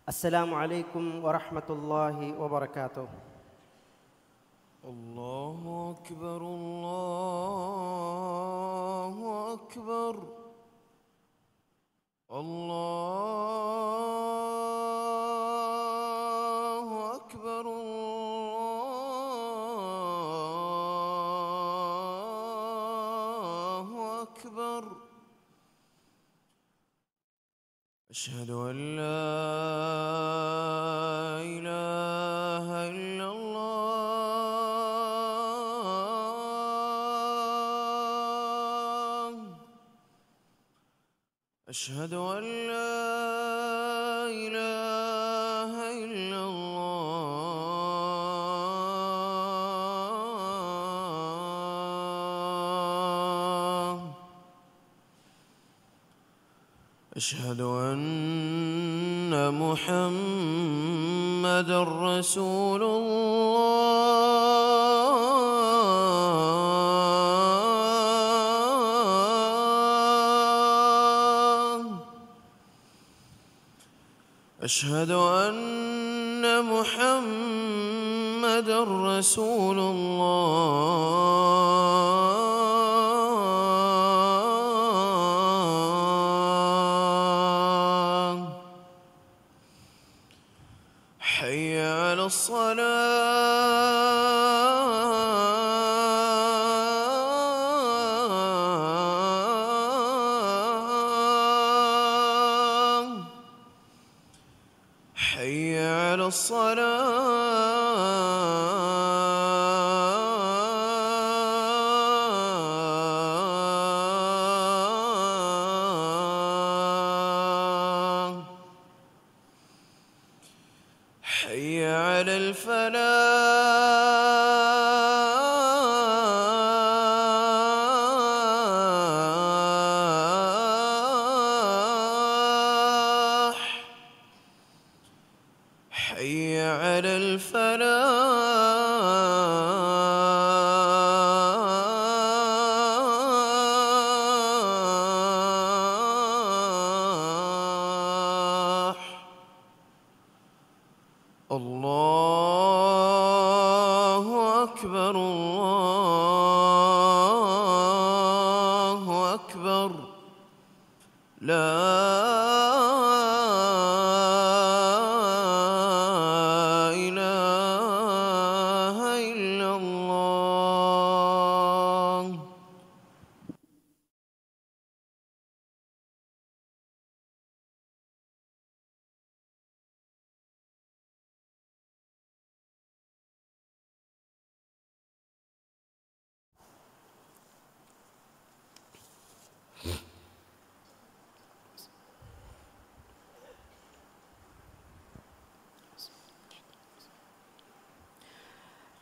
السلام عليكم ورحمة الله وبركاته. الله أكبر الله أكبر الله أكبر الله أكبر. أشهد أن لا إله إلا الله. أشهد أن لا إله إلا الله. أشهد أن محمدًا رسول الله. أشهد أن محمدًا رسول الله. حي على الصلاة. حي على الصلاة. حي على الفلاح. حي على الفلاح. الله أكبر الله أكبر. لا إله إلا الله.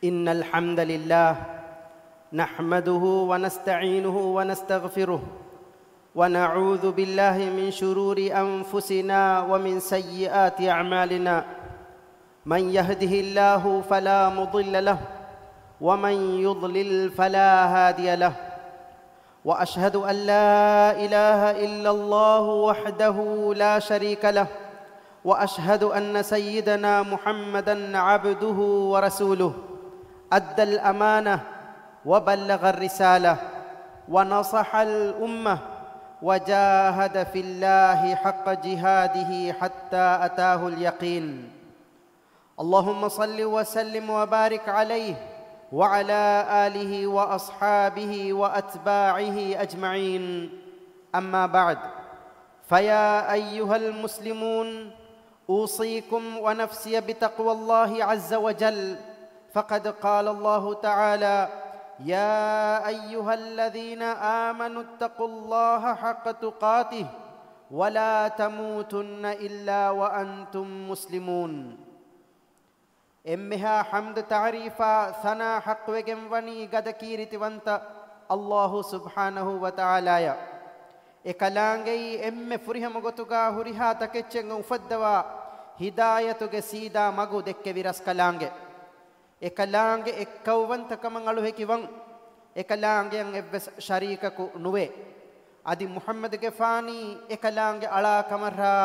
إن الحمد لله نحمده ونستعينه ونستغفره ونعوذ بالله من شرور أنفسنا ومن سيئات أعمالنا. من يهده الله فلا مضل له ومن يضلل فلا هادي له. وأشهد أن لا إله إلا الله وحده لا شريك له. وأشهد أن سيدنا محمدًا عبده ورسوله. أدى الأمانة وبلغ الرسالة ونصح الأمة وجاهد في الله حق جهاده حتى أتاه اليقين. اللهم صل وسلم وبارك عليه وعلى آله وأصحابه وأتباعه أجمعين. أما بعد، فيا أيها المسلمون، أوصيكم ونفسي بتقوى الله عز وجل. فقد قال الله تعالى: يا أيها الذين آمنوا اتقوا الله حق تقاته ولا تموتن إلا وأنتم مسلمون. إمها حمد تعريفا ثنا حق وجنوني قد كيرتوانت الله سبحانه وتعالى. إكلانجي إم فريه مغتوغا هريها تكتشن وفدوا هداية سيدا مغو دك بيرس كلانجي. إكلانجي إكوان تكمنغلو هكيوان إكلانجي أنغبس شريككو نوي. أدي محمد غفاني إكلانجي على كمرها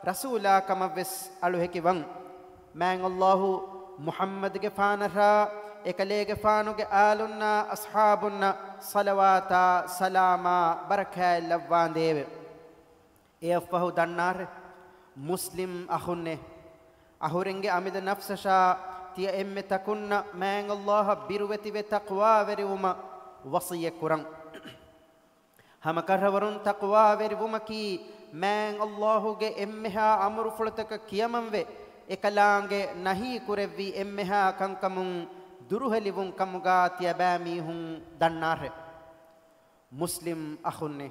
rasuula kamavves alu hekiwan man Allahu Muhammad ge faanara ekalege faanuge alunna ashabunna salawata salama baraka lavandeve efahu dannar muslim ahunne ahurenge amida nafsasha tiya emme takunna man Allah birweti ve taqwa veruma wasiya kuran hama karwarun taqwa veruma ki man Allahu ge emmeha amru fultaka kiyamanve ekalaange nahi kurevvi emmeha kankamun duruhelivun kamuga tiya bami hun dannar muslim ahunne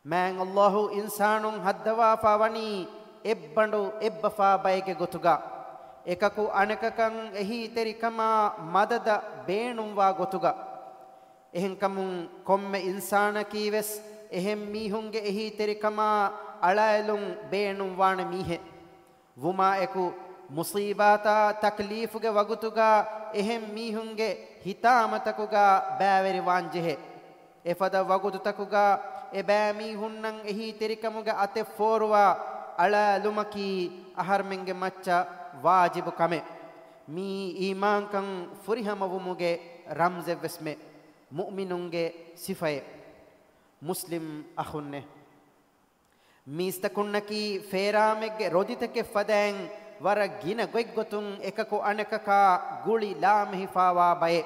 man Allahu insanun haddawa fawani ebbandu ebbafa bayge gotuga ekaku anekakan ehi terikama madada beenumwa gotuga ehenkamun komme insana kiwes ehem mihunge ehi terikama alaelun beenumwana mihe wuma eku musibata taklifuge wagutuga ehem mihunge hitamatakuga bæveri wanjehe efada wagututakuga ebami hunnan ehi terikamuga ate forwa ala lumaki aharmenge macca wajibu kame mi iman kan furihamavumuge ramze vesme mu'minunge sifaye muslim akhunne mistakunnaki feramegge roditeke faden wara gina goiggotun ekako anekaka guli lamhi fawa baye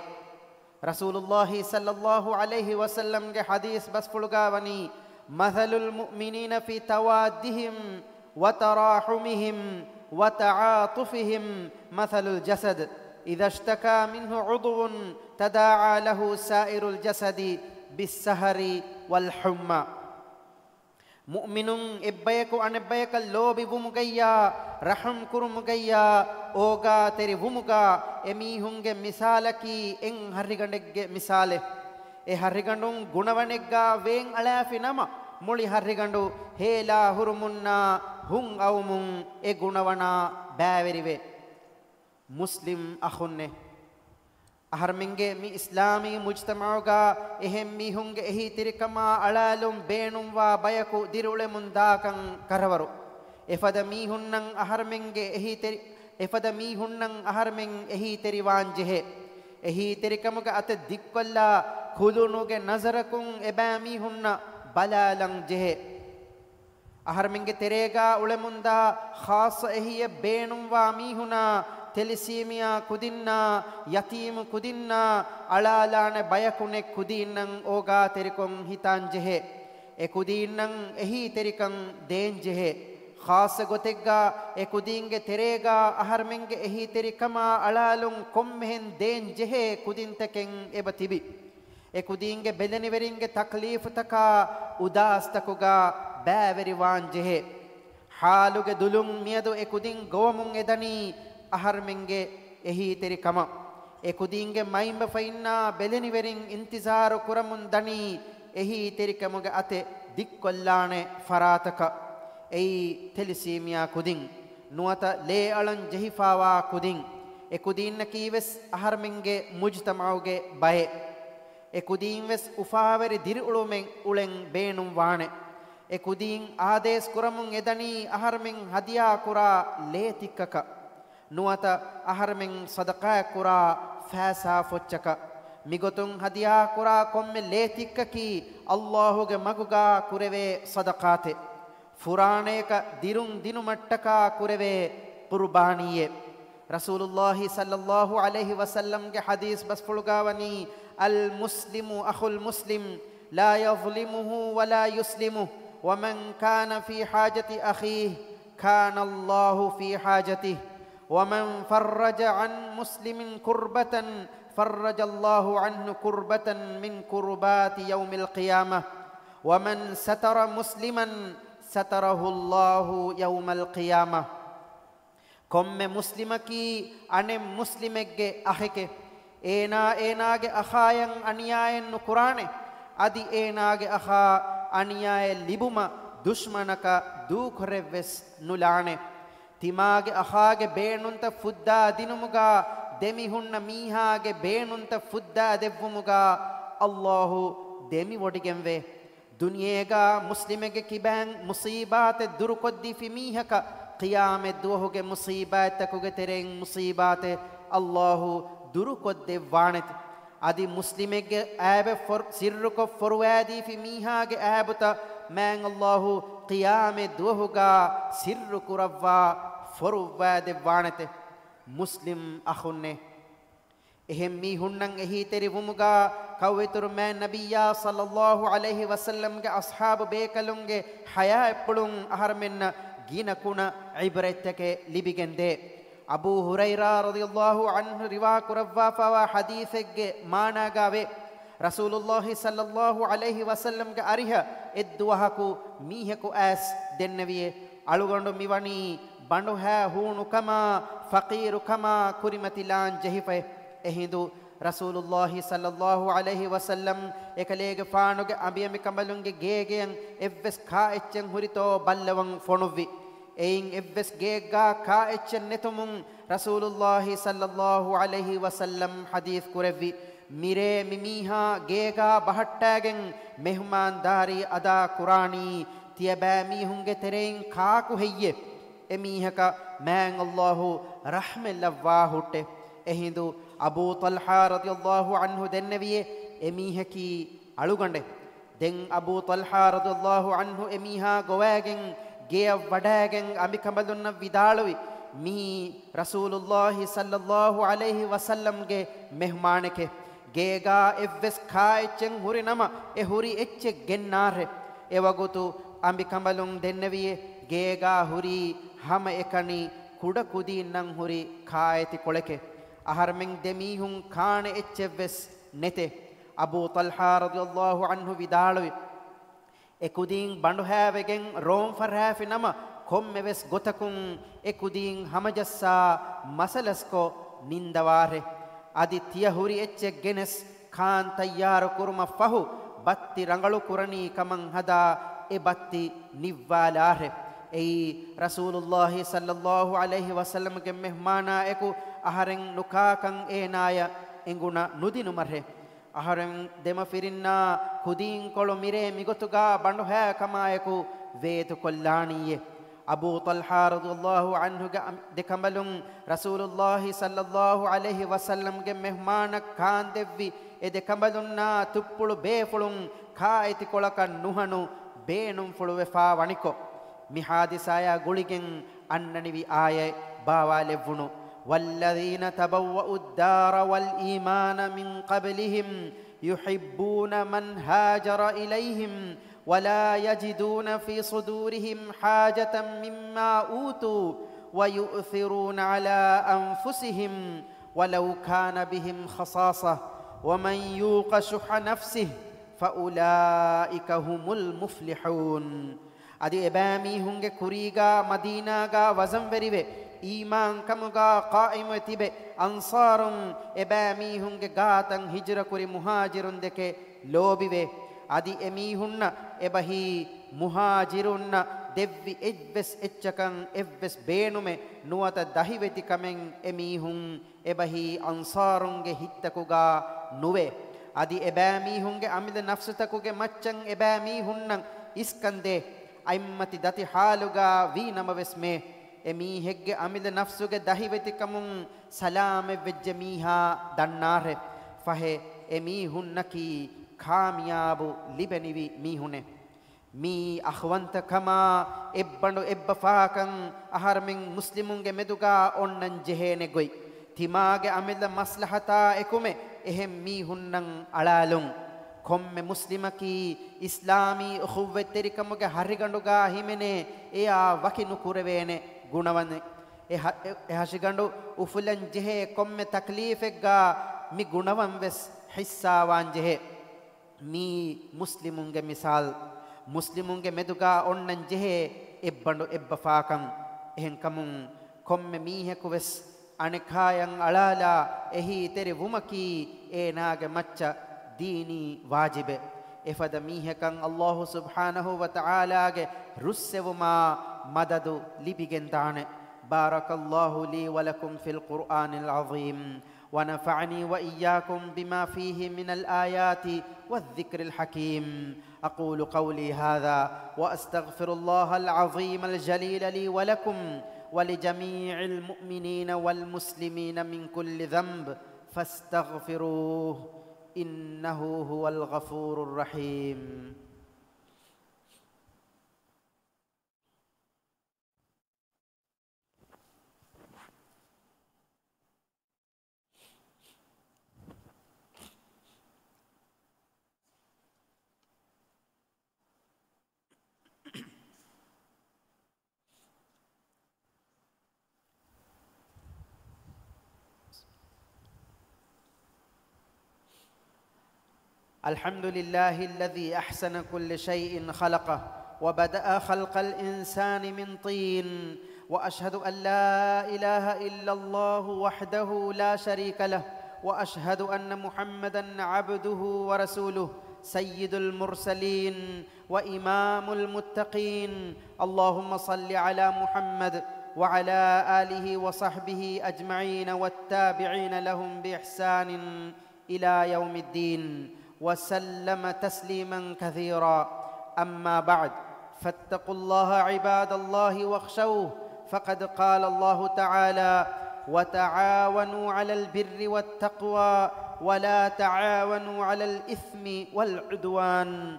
Rasulullah sallallahu alaihi wasallam ge hadis bas fulgawani mathalul mu'minina fi tawaddihim wa tarahumihim wa ta'atufihim mathalul jasad idha ishtaka minhu 'udwun tada'a lahu sa'irul jasadi bis-sahari wal humma mu'minun ebbayako anebbayaka lobi vumugayya raham kurumugayya oga teri vumuga emihunge misalaki en harrigandegge misale e harrigandun gunawanegga wen alafi nama muli harrigandu hela hurumunna hun awmun e gunawana bæverive muslim akhunne aharmenge mi islami mujtamauga ehem mihunge ehi tirikama alalum beenumwa bayaku dirule mundakan karavaru efada mihunnan aharmenge efada mihunnan aharmen ehi teriwanjehe ehi terikamuga ate dikkolla khulunuge nazarakun eba mihunna balalang jehe aharmenge terega ulemunda khas ehi beenumwa mihuna telesimiya kudinna yatim kudinna alalane bayakune kudinnan oga terikon hitanjehe e kudinnan ehi terikan denjehe khas gotegga e kudinge terega aharmenge ehi terikama alalun kommehen denjehe kudinteken ebatibi e kudinge beleniveringe taklif taka udastakuga bæveri wanjehe haluge dulun miedu e kudin gomun edani aharmenge ehi terikama ekudinge maimba fainna beleniverin intizaru kuramun dani ehi terikamuga ate dikkollane farataka ei telisimiya kudin nuata le alan jehifawa kudin ekudinna kiwes aharmenge mujtamauge bahe ekudin wes ufaveri dirulumen ulen beenum wane ekudin ades kuramun edani aharmen hadiya kura le tikkaka nuata aharmen sadaqa kura fasa fochaka migotun hadiya kura komme letikkaki Allahu ge maguga kureve sadaqate furaneka dirun dinumattaka kureve qurbaniye Rasulullah sallallahu alaihi wasallam ge hadis bas fulgawani al muslimu akhul muslim la yadhlimuhu wa la yuslimuhu wa man kana fi hajati akhihi kana Allahu fi hajatihi ومن فرج عن مسلم كربة فرج الله عنه كربة من كربات يوم القيامة ومن ستر مسلما ستره الله يوم القيامة كم مسلمك أن مسلمك أخيك ඒනාගේ අඛායන් අනියායෙන් නුකුරානේ අදි ඒනාගේ අඛා අනියාය ලිබුම දුෂ්මනක දූ කරෙවස් නුලානේ තිමාගේ අඛාගේ බේනුන්ත ෆුද්දා දිනුමුගා දෙමිහුන්න මීහාගේ බේනුන්ත ෆුද්දා දෙව්වමුගා අල්ලාහු දෙමි වඩිගෙන් වේ ದುನಿಯೆಗಾ ಮುಸ್ಲಿಮೆಗೆ ಕಿಬ್ಯಾಂ ಮುಸೀಬಾತೆ ದುರುಕೊದ್ದಿ ಫಿಮೀಹಕ ಕಿಯಾಮೆ ದುವಹುಗೆ ಮುಸೀಬಾತಕುಗೆ ತೆರೆಂ ಮುಸೀಬಾತೆ ಅಲ್ಲಾಹು ದುರುಕೊದ್ದೆ ವಾಣೆತಿ ಅದಿ ಮುಸ್ಲಿಮೆಗೆ ಆಬೆ ಸಿರ್ರುಕ ಫೊರ್ವಾದಿ ಫಿಮೀಹಾಗೆ ಆಬುತ ಮ್ಯಾಂ ಅಲ್ಲಾಹು ಕಿಯಾಮೆ ದುವಹುಗಾ ಸಿರ್ರು ಕುರವ್ವಾ ಫೊರ್ವಾದೆ ವಾಣೆತೆ ಮುಸ್ಲಿಂ ಅಖುನ್ನೆ එහෙම් මීහුන්නන් එහි තෙරි වුමුගා කව්වෙතුරු මෑ නබියා සල්ලල්ලාහු අලයිහි වසල්ලම්ගේ අස්හාබ බේකලුන්ගේ හයා එප්පුළුන් අහරමෙන්න ගිනකුණ ඉබරෙත්තකේ ලිබිගෙන්දේ අබූ හුරෛරා රදියල්ලාහු අන්හු රිවා කුරව්වා ෆවා හදීසෙක්ගේ මානාගාවේ රසූලුල්ලාහි සල්ලල්ලාහු අලයිහි වසල්ලම්ගේ අරිහ එද්දුවහකු මීහකු ඇස් දෙන්නවියේ අලුගොඬු මිවණී බඬු හැ හූණු කමා ෆකීරු කමා කුරිමතිලාන් ජෙහිෆේ එහිඳු රසූලුල්ලාහි සල්ලල්ලාහු අලයිහි වසල්ලම් එකලේගේ ෆානුගේ අබියමි කඹලුන්ගේ ගේගෙන් එව්වස් කා එච්චන් හුරිතෝ බල්ලවන් ෆොනුවි එයින් එව්වස් ගේගා කා එච්චන් නෙතුමුන් රසූලුල්ලාහි සල්ලල්ලාහු අලයිහි වසල්ලම් හදීස් කුරෙවි මිරේ මිමීහා ගේගා බහට්ටාගෙන් මෙහ්මාන්දාරී අදා කුරානී තියබෑ මීහුන්ගේ තෙරෙන් කාකු හෙయ్యේ එමීහක මෑන් අල්ලාහු රහ්මෙල්ලවා හුට්ටේ එහිඳු අබූ තල්හා රදියල්ලාහු අන්හු දෙන්නවියේ එමීහකි අලුගඬේ දෙන් අබූ තල්හා රදියල්ලාහු අන්හු එමීහා ගොවෑගෙන් ගේ වඩෑගෙන් අමිකඹදුන්න විදාළුවි මී රසූලුල්ලාහි සල්ලල්ලාහු අලයිහි වසල්ලම්ගේ මෙහ්මානෙකේ ගේගා එව්වස් කායිච්චෙන් හුරි නම ඒ හුරි එච්චෙ ගෙන්නාරේ එවගුතු අමිකඹලුන් දෙන්නවියේ ගේගා හුරි හැම එකනි කුඩ කුදීන්නම් හුරි කායති කොලකේ අහර්මෙන් දෙමීහුන් කාණ එච්චෙවස් නෙතේ අබූ තල්හා රදියල්ලාහු අන්හු විදාළුවි එකුදීන් බඬු හැවෙගෙන් රෝම් ෆර්හාෆි නම කොම්මෙවස් ගොතකුන් එකුදීන් හමජස්සා මසලස්කෝ නින්දවාරේ අදිත්‍ය හුරි එච්චෙක් ගෙනස් කාන් තයාර කුරුම ෆහු බත්ති රංගලු කුරණී කමං හදා ඒ බත්ති නිව්වාලාරේ එයි රසූලුල්ලාහි සල්ලල්ලාහු අලයිහි වසල්ලම්ගේ මෙහ්මානා එකු අහරෙන් නුකාකන් ඒනාය එඟුණ නුදිනු මරේ අහරෙන් දෙම ෆිරින්නා කුදීන් කොළු මිරේ මිගොතුගා බඬු හැ කමායකු වේතු කොල්ලාණීයේ අබූ තල්හා රදියල්ලාහු අන්හුගේ දෙකඹලුන් රසූලුල්ලාහි සල්ලල්ලාහු අලයිහි වසල්ලම්ගේ මෙහ්මානක් කාන් දෙව්වි ඒ දෙකඹලුන්නා තුප්පුළු බේෆුළුන් කායිති කොලකන් නුහනු බේනුම් ෆුළු වෙෆා වනිකෝ මිහාදිසායා ගුලිගෙන් අන්නනිවි ආයේ බාවාලෙවුණු والذين تبوأوا الدار والإيمان من قبلهم يحبون من هاجر إليهم ولا يجدون في صدورهم حاجة مما أوتوا ويؤثرون على أنفسهم ولو كان بهم خصاصة ومن يوق شح نفسه فأولئك هم المفلحون අදි එබෑමීහුන්ගේ කුරීගා මදීනාගා වසම් වෙරිවේ ඊමාන් කමුගා කායිම තිබේ අන්සාරුන් එබෑමීහුන්ගේ ගාතන් හිජර කුරි මුහාජිරුන් දෙකේ ලෝබිවේ අදි එමීහුන්න එබහි මුහාජිරුන්න දෙව්වි එව්වස් එච්චකන් එව්වස් බේනුමේ නුවත දහිවෙති කමෙන් එමීහුන් එබහි අන්සාරුන්ගේ හිත්තකුගා නුවේ අදි එබෑමීහුන්ගේ අමිද නෆ්සතකුගේ මච්චන් එබෑමීහුන්නන් ඉස්කන්දේ අයිම්මති දති හාලුගා වී නමවෙස්මේ එමීහෙක්ගේ අමිද නෆ්සුගේ දහිවෙතිකමුන් සලාමෙ වෙජ්ජ මීහා දන්නාරෙ ෆහෙ එමීහුන්නකි කාමියාබු ලිබෙනිවි මීහුනේ මී අහවන්තකමා එබ්බඬු එබ්බෆාකන් අහර්මින් මුස්ලිමුන්ගේ මෙදුගා ඔන්නන් ජෙහෙනෙ ගොයි තිමාගේ අමිද මස්ලහතා එකුමේ එහෙම් මීහුන්නන් අලාලුන් කොම්මෙ මුස්ලිමකි ඉස්ලාමී උඛුවෙත්තරිකමුගේ හරිගඬුගා හිමෙනේ එයා වකිනු කුරවේනේ ගුණවන්නේ එහාශිගඬු උෆුලන් ජෙහෙ කොම්මෙ තක්ලීෆෙක්ගා මි ගුණවන් වෙස් හිස්සාවාන් ජෙහෙ මී මුස්ලිමුන්ගේ මිසාල් මුස්ලිමුන්ගේ මෙදුගා ඔන්නන් ජෙහෙ එබ්බඬු එබ්බෆාකම් එහෙන් කමුන් කොම්මෙ මීහෙකු වෙස් අනිකායන් අලාලා එහි තෙරි වුමකි ඒනාගේ මච්ච ديني واجب إفاد ميهكن الله سبحانه وتعالى رسوما مدد لبجندان بارك الله لي ولكم في القرآن العظيم ونفعني وإياكم بما فيه من الآيات والذكر الحكيم. أقول قولي هذا وأستغفر الله العظيم الجليل لي ولكم ولجميع المؤمنين والمسلمين من كل ذنب فاستغفروه إنه هو الغفور الرحيم. الحمد لله الذي أحسن كل شيء خلقه وبدأ خلق الإنسان من طين، وأشهد أن لا إله إلا الله وحده لا شريك له، وأشهد أن محمدًا عبده ورسوله سيد المرسلين وإمام المتقين. اللهم صل على محمد وعلى آله وصحبه أجمعين والتابعين لهم بإحسان إلى يوم الدين، وسلم تسليما كثيرا. أما بعد، فاتقوا الله عباد الله واخشوه، فقد قال الله تعالى: وتعاونوا على البر والتقوى ولا تعاونوا على الإثم والعدوان.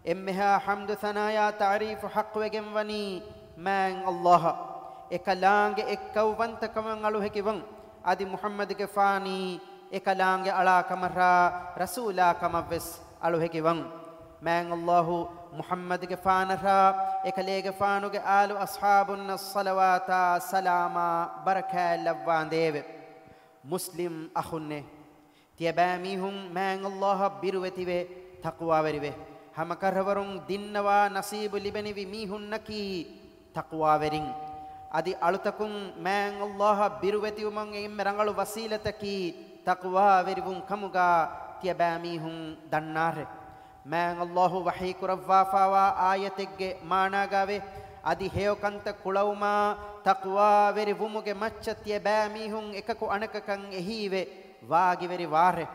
إمها حمد ثنايا تعريف حق وجنوني من الله إكلانج إكوفنت كمان على هكذا أدي محمد كفاني إكلانج على كمرة رسولا كمفس على هكذا من الله محمد كفانرا إكليج فانوج آل أصحابنا الصلوات سلاما بركة لبان ديب. مسلم أخنه تيباميهم من الله بيروتي تقوى وربه هم كرهورون دينوا نصيب لبني بميهن نكي تقوى ورين أدي ألتكم من الله بيروتي ومن إمرانغلو وسيلتكي تقوى وربون كموغا تيباميهم دنار من الله وحي كرفافا وآيتك ماناغاوي أدي هيو كنت كلوما تقوى وربومك مچ تيباميهم إككو أنككن إهيوه واغي وري واره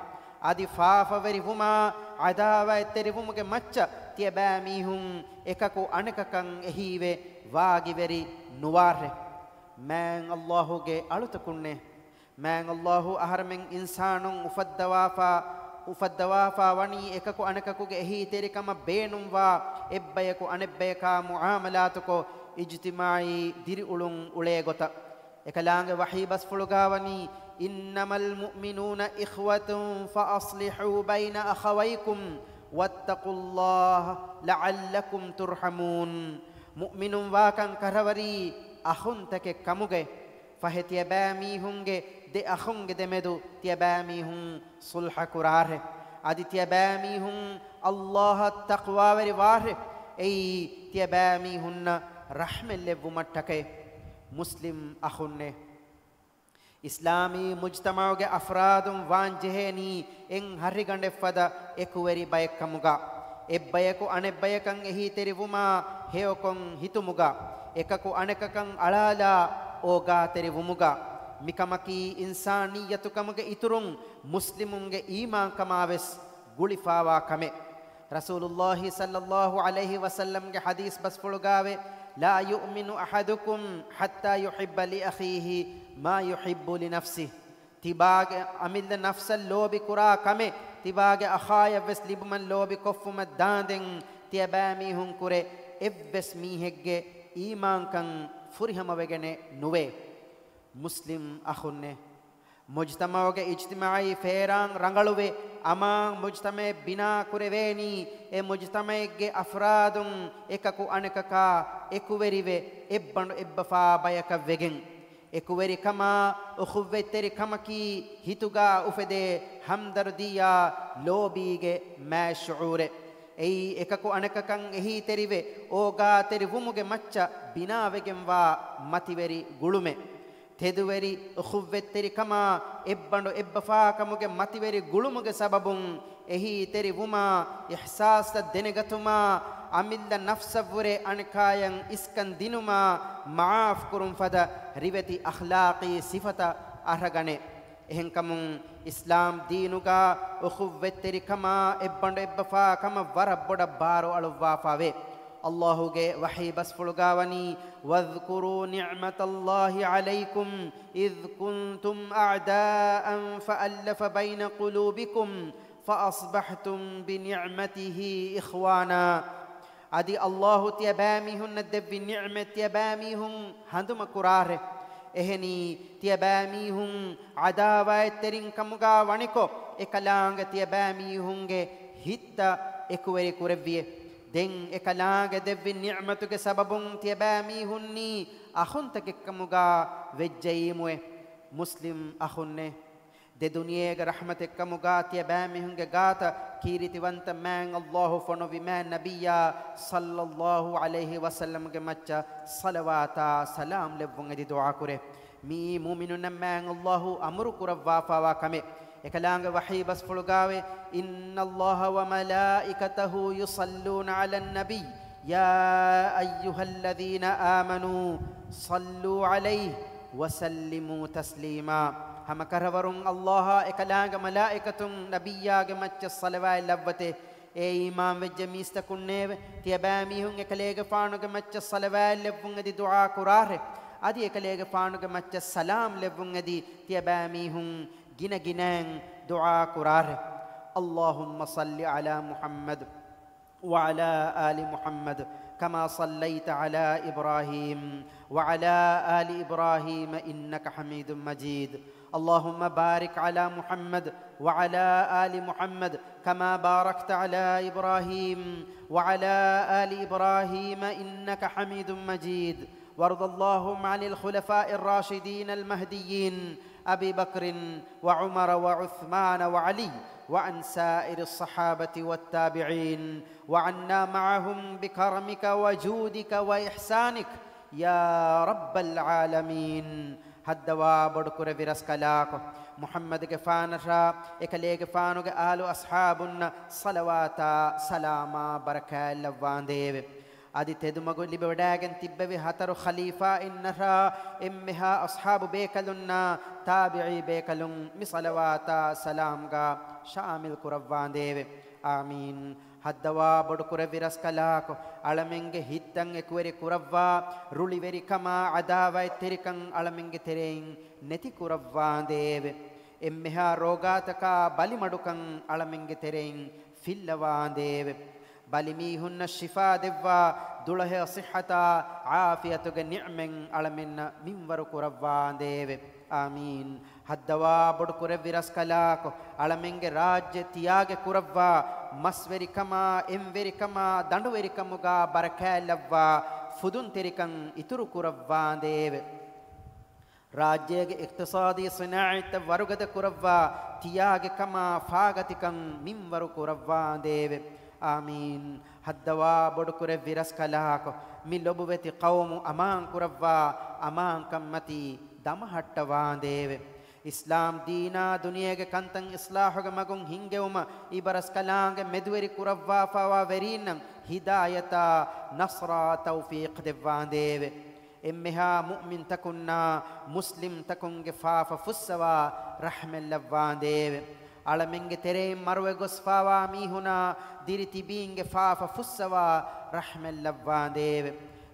أدي فافا وربوما عداوة تربومك مچ تيباميهم إككو أنككن إهيوه واغي وري نواره من الله کے ألتكنه من الله أهرمن إنسان ufaddawafa wani ekaku anakaku ge ehi terikama beenum wa ebbayaku anebbeka muamalatuko ijtimai diri ulun ule gota ekalaange wahi bas fulugawani innamal mu'minuna ikhwatun fa aslihu bayna akhawaykum wattaqullaha la'allakum turhamun. mu'minun wa kan karawari ahuntake kamuge fahetiabami hunge de akhunge de medu tiabami hun sulha kurare adi tiabami hun Allah taqwa wari ware ei tiabami hunna rahmel levumattake. muslim akhunne islami mujtamauge afradum wanjeheni en harigande fada ekuweri bayekamuga ebbayeku anebbayekan ehi terivuma heokon hitumuga ekaku anekakan alala oga terivumuga mikamaki insaniyatukamge iturun muslimunge iman kamaves gulifawa kame. rasulullah sallallahu alaihi wasallam ge hadis bas fulugave la yu'minu ahadukum hatta yuhibba li akhihi ma yuhibbu li nafsihi. tibage amil nafsal lobi kura kame tibage akhaya ves libman lobi kofuma danden tiabami hun kure evves mihegge iman kan furihama wegene nuwe. muslim akhunne mujtamauge ijtimai feran rangaluwe ama mujtame bina kureveni e mujtamaige afradun ekaku anekaka ekuverive ebbandu ebbafa bayaka wegen ekuveri kama ukhuveteri kamaki hituga ufede hamdardiya lobige ma shuure ei ekaku anekakan ehi terive oga terivumuge macca bina wegen wa mativeri gulume teduveri ukhuvetteri kama ebbandu ebbafa kamuge mativeri gulumuge sababun ehi teri vuma ihsas denegatuma amilla nafsavure ankayan iskan dinuma maaf kurum fada riveti akhlaqi sifata aragane එහෙන් කමුන් ඉස්ලාම් දීනුගා උඛුවෙත්තෙරි කමා එබ්බඬ එබ්බෆා කම වරබ්බොඩ බාරෝ අලුවාෆාවේ අල්ලාහුගේ වහී බස් ෆුල්ගාවනි වذكروا نعمة الله عليكم إذ كنتم أعداء فألف بين قلوبكم فأصبحتم بنعمته إخوانا أدي الله تيباميهن ندب نعمة تيباميهم هندم كراره එහෙනි තියබෑමීහුන් අදාවයතරින් කමුගා වණිකෝ එකලාංග තියබෑමීහුන්ගේ හිත්ත එකුවරි කුරවිය දෙන් එකලාංග දෙවි නිඅමතුගේ සබබුන් තියබෑමීහුන්නි අහුන්තක කමුගා වෙජ්ජීමුවේ මුස්ලිම් අහුන්නේ de duniyege rahmat ekkamuga tiabamihunge gata kiritiwanta man Allah fonovi man nabiyya sallallahu alayhi wasallam ge macha salawata salam levun edi dua kure mi mu'minun man Allah amru kurawwa fawa kame ekalanga wahi bas fulgawe inna Allah wa malaikatahu yusalluna ala an-nabi ya ayyuhalladhina amanu sallu alayhi wa sallimu taslima हम करवरुं अल्लाह एकलांग मलाइकतुं नबियागे मच्च सलवाय लव्वते ए इमाम वेज्ज मिस्तकुन्नेव तियबामीहुं एकलेगे फानुगे मच्च सलवाय लव्वुं एदि दुआ कुरारे अदि एकलेगे फानुगे मच्च सलाम लव्वुं एदि तियबामीहुं गिन गिनैं दुआ कुरारे अल्लाहुम्मा सल्लि अला मुहम्मद وعلى آل محمد كما صليت على إبراهيم وعلى آل إبراهيم إنك حميد مجيد اللهم بارك على محمد وعلى آل محمد كما باركت على إبراهيم وعلى آل إبراهيم إنك حميد مجيد وارض اللهم عن الخلفاء الراشدين المهديين أبي بكر وعمر وعثمان وعلي وعن سائر الصحابة والتابعين وعنا معهم بكرمك وجودك وإحسانك يا رب العالمين هدوا بدكور برسكلاك محمد كفانشا إكليك فانوك آل أصحابنا صلوات سلاما بركة لوانديب أدي تدمغو لبوداغن تببي هترو خليفة إنها إمها أصحاب بيكلنا تابعي بيكلن مصلوات سلامغا شامل كروانديب آمين هدوا بدكور برسكلاك علمنگه هيتن اكوري كروا رولي وري كما عداوة تركن علمنگه ترين نتي كروانديب إمها روغاتكا بالي مدوكن علمنگه ترين فيلوانديب بلميهن الشفاء دوا دله صحة عافية نعم علمن منور كربان ديب آمين هدوا بدكور برسكلاك علمنگ راج تياگ كربا مسوري كما اموري كما دندوري كمغا بركة لوا فدون تركن اترو كربان ديب راجيگ اقتصادي صناعت ورغد كربا تياگ كما فاغتكن منور كربان ديب آمين هدوا بدكور برسكلاك من لبوتي قوم أمان كربا أمان كمتي دمهට්ටවාන් දේව ඉස්ලාම් දීනා දුනියගේ කන්තන් ඉස්ලාහුගේ මගුන් හිංගෙවම ඉබරස් කලාංගේ මෙදුවරි කුරව්වා ෆවා වෙරින්නම් හිදායතා නස්රා තෞෆීක් දෙවාන් දේව එම්මහා මුමින් තකුන්නා මුස්ලිම් තකුන්ගේ ෆාෆ ෆුස්සවා රහමල් ලවාන් දේව අලමින්ගේ තෙරේ මරුවේ ගොස් ෆවා මීහුනා දිරිතිබීන්ගේ ෆාෆ ෆුස්සවා රහමල් ලවාන් දේව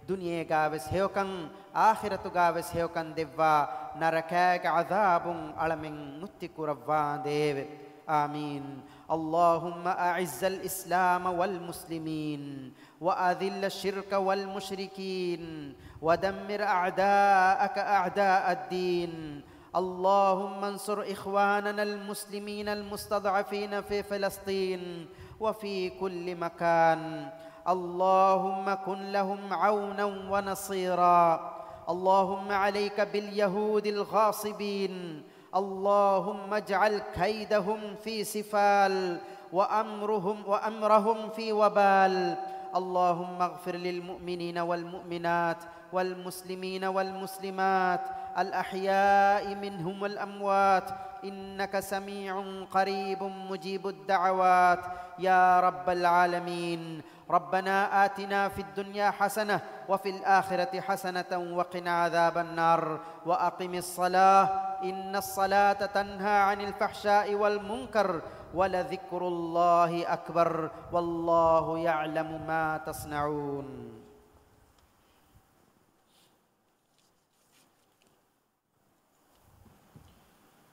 دنيا گاوس هيوكن آخرت گاوس هيوكن دوا نركاك عذاب علمن نتك ربان ديو آمين اللهم أعز الإسلام والمسلمين وأذل الشرك والمشركين ودمر أعداءك أعداء الدين اللهم انصر إخواننا المسلمين المستضعفين في فلسطين وفي كل مكان اللهم كن لهم عونا ونصيرا اللهم عليك باليهود الغاصبين اللهم اجعل كيدهم في سفال وأمرهم في وبال اللهم اغفر للمؤمنين والمؤمنات والمسلمين والمسلمات الأحياء منهم والأموات إنك سميع قريب مجيب الدعوات يا رب العالمين ربنا آتنا في الدنيا حسنة وفي الآخرة حسنة وقنا عذاب النار وأقم الصلاة إن الصلاة تنهى عن الفحشاء والمنكر ولذكر الله أكبر والله يعلم ما تصنعون.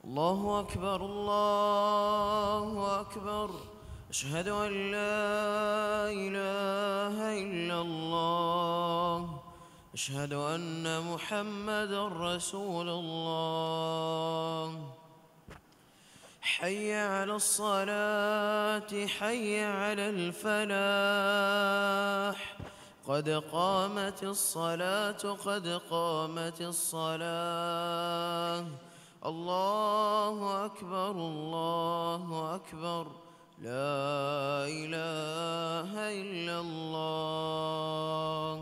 الله أكبر الله أكبر. أشهد أن لا إله إلا الله. أشهد أن محمدًا رسول الله. حي على الصلاة حي على الفلاح. قد قامت الصلاة قد قامت الصلاة. الله أكبر الله أكبر. لا إله إلا الله.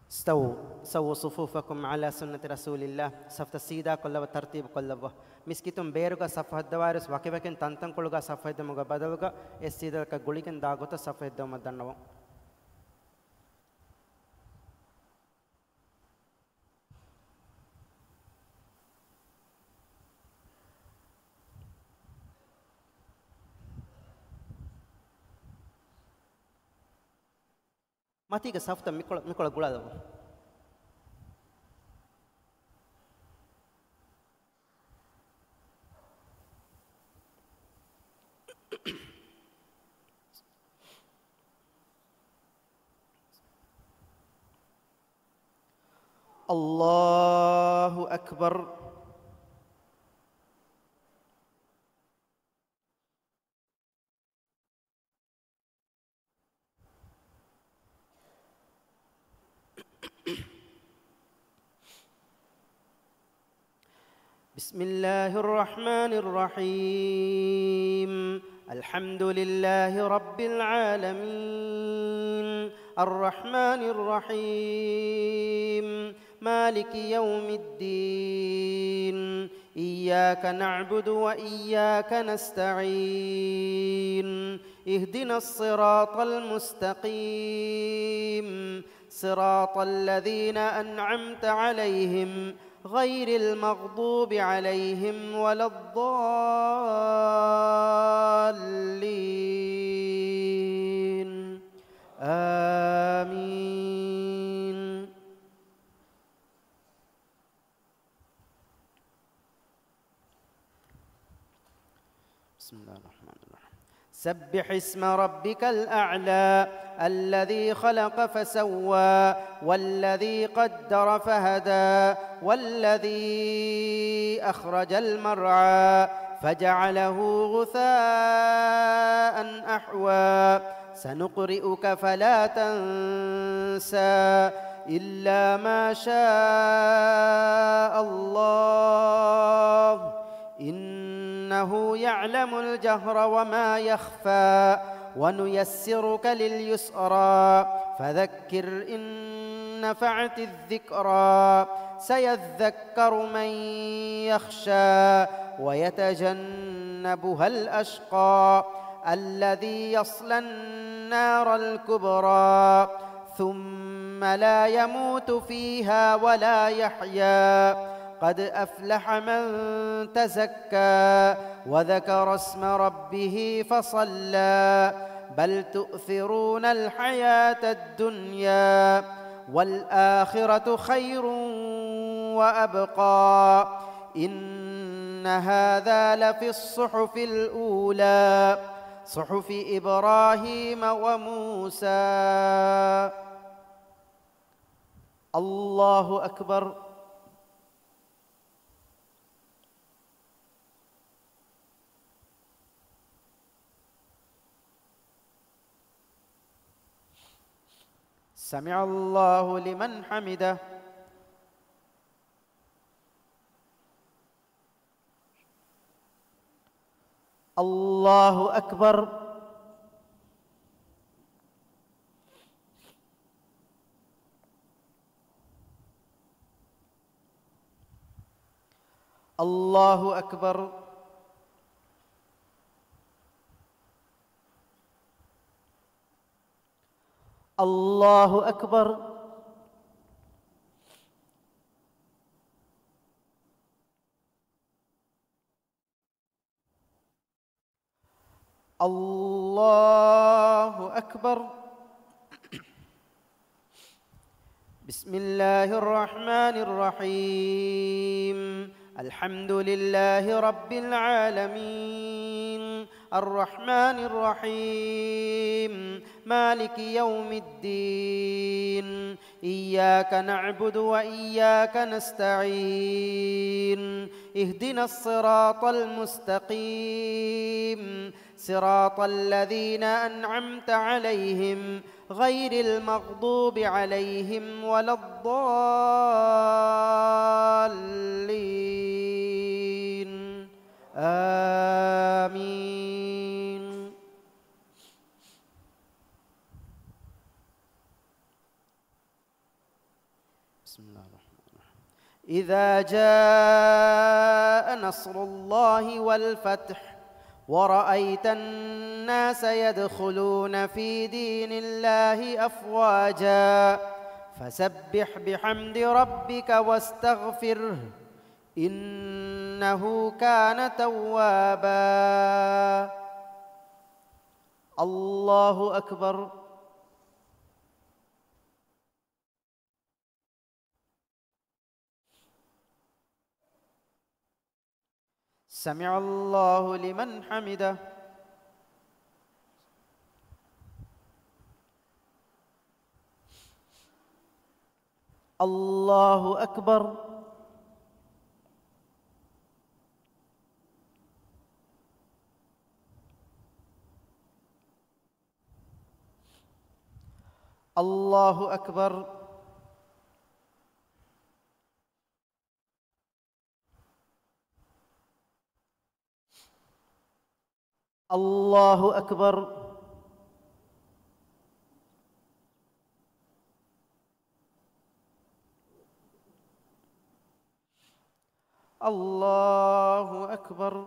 سووا صفوفكم على سنة رسول الله. صف السيدة كلها وترتيب كلها. مسكتم بيرغا صف الدوارس وكيفكن تنتن كلها صف الدمغا بدلغا السيدة كغوليكن داغوتا صف الدم دنوا. ماتيك صف ميكولا غولا دو. الله أكبر. بسم الله الرحمن الرحيم. الحمد لله رب العالمين الرحمن الرحيم مالك يوم الدين إياك نعبد وإياك نستعين اهدنا الصراط المستقيم صراط الذين أنعمت عليهم غير المغضوب عليهم ولا الضالين آمين. بسم الله الرحمن الرحيم. سبح اسم ربك الأعلى الذي خلق فسوى والذي قدر فهدى والذي أخرج المرعى فجعله غثاء أحوى سنقرئك فلا تنسى إلا ما شاء الله إنه يعلم الجهر وما يخفى ونيسرك لليسرى فذكر إن نفعت الذكرى سيذكر من يخشى ويتجنبها الأشقى الذي يصلى النار الكبرى ثم لا يموت فيها ولا يحيا قد أفلح من تزكى وذكر اسم ربه فصلى بل تؤثرون الحياة الدنيا والآخرة خير وأبقى إن هذا لفي الصحف الأولى صحف إبراهيم وموسى. الله أكبر. سمع الله لمن حمده. الله أكبر. الله أكبر. الله أكبر. الله أكبر. بسم الله الرحمن الرحيم. الحمد لله رب العالمين الرحمن الرحيم مالك يوم الدين إياك نعبد وإياك نستعين اهدنا الصراط المستقيم صراط الذين أنعمت عليهم غير المغضوب عليهم ولا الضالين آمين. بسم الله الرحمن الرحيم. إذا جاء نصر الله والفتح ورأيت الناس يدخلون في دين الله أفواجا فسبح بحمد ربك واستغفره إنه كان توابا. الله أكبر. سمع الله لمن حمده. الله أكبر. الله أكبر. الله أكبر. الله أكبر.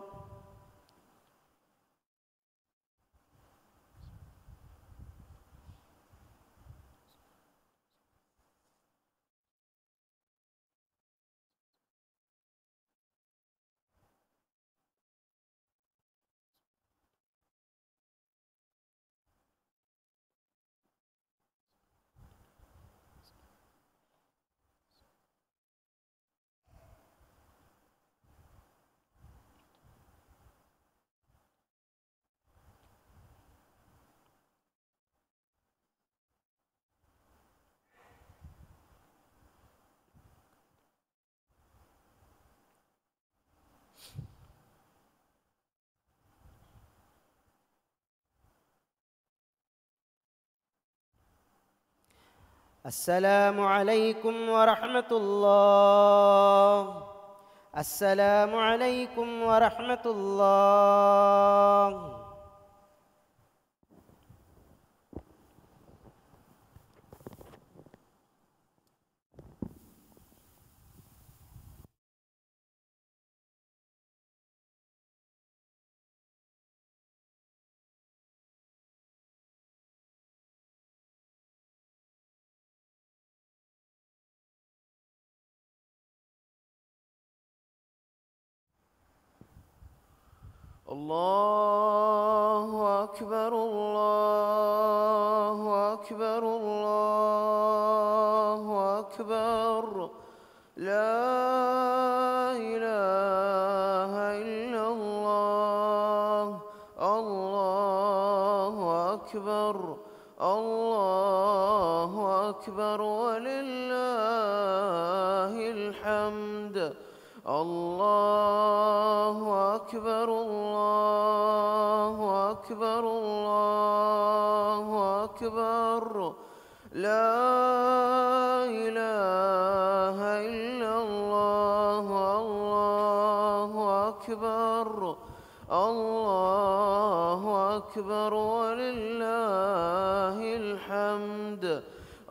السلام عليكم ورحمة الله. السلام عليكم ورحمة الله. الله أكبر الله أكبر الله أكبر لا إله إلا الله. الله أكبر الله أكبر ولله الحمد. الله أكبر الله أكبر الله أكبر لا إله إلا الله. الله أكبر الله أكبر ولله الحمد.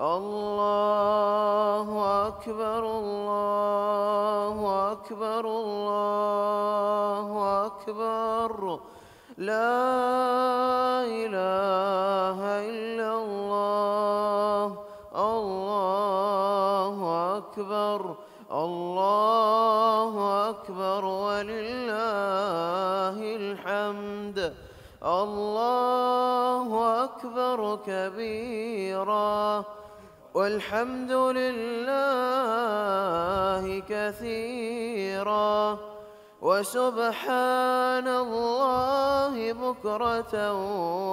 الله أكبر الله أكبر الله أكبر لا إله إلا الله. الله أكبر ولله الحمد. الله أكبر كبيرا والحمد لله كثيرا وسبحان الله بكرة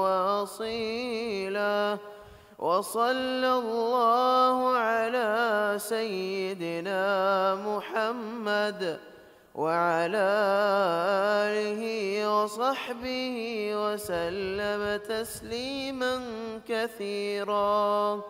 وأصيلا. وصلى الله على سيدنا محمد وعلى آله وصحبه وسلم تسليما كثيرا.